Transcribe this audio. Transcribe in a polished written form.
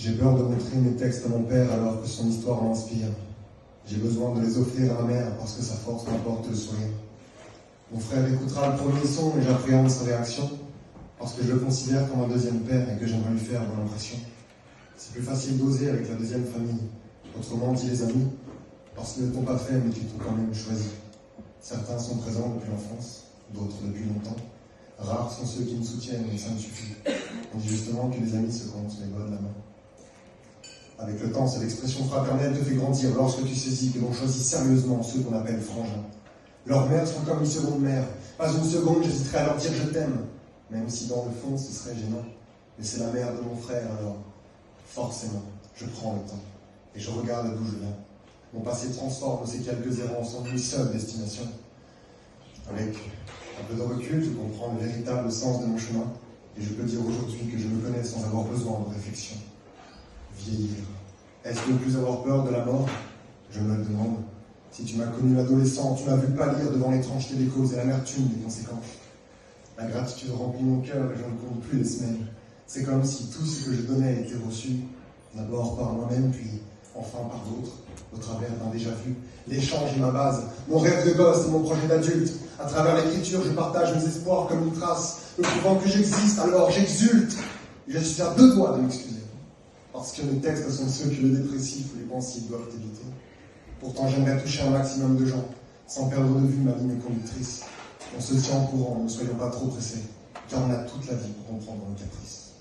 J'ai peur de montrer mes textes à mon père alors que son histoire m'inspire. J'ai besoin de les offrir à ma mère parce que sa force m'apporte le sourire. Mon frère écoutera le premier son et j'appréhende sa réaction parce que je le considère comme un deuxième père et que j'aimerais lui faire bonne impression. C'est plus facile d'oser avec la deuxième famille. Autrement dit les amis, parce qu'ils ne t'ont pas fait mais qu'ils t'ont quand même choisi. Certains sont présents depuis l'enfance, d'autres depuis longtemps. Rares sont ceux qui me soutiennent et ça me suffit. On dit justement que les amis se comptent les doigts de la main. Avec le temps, cette expression fraternelle te fait grandir lorsque tu saisis que l'on choisit sérieusement ceux qu'on appelle frangins. Leurs mères sont comme une seconde mère. Pas une seconde, j'hésiterai à leur dire je t'aime. Même si dans le fond, ce serait gênant. Mais c'est la mère de mon frère, alors forcément, je prends le temps. Et je regarde d'où je viens. Mon passé transforme ces quelques errances en une seule destination. Avec un peu de recul, je comprends le véritable sens de mon chemin. Et je peux dire aujourd'hui que je me connais sans avoir besoin de réflexion. Vieillir. Est-ce ne plus avoir peur de la mort? Je me le demande. Si tu m'as connu adolescent, tu m'as vu pâlir devant l'étrangeté des causes et l'amertume des conséquences. La gratitude remplit mon cœur et je ne compte plus les semaines. C'est comme si tout ce que je donnais était reçu, d'abord par moi-même, puis enfin par d'autres, au travers d'un déjà-vu. L'échange est ma base, mon rêve de gosse et mon projet d'adulte. À travers l'écriture, je partage mes espoirs comme une trace, me prouvant que j'existe, alors j'exulte. Et je suis à deux doigts de m'excuser. Parce que mes textes sont ceux que le dépressif ou les pensifs doivent éviter. Pourtant, j'aimerais toucher un maximum de gens, sans perdre de vue ma ligne conductrice. On se tient en courant, ne soyons pas trop pressés, car on a toute la vie pour comprendre nos caprices.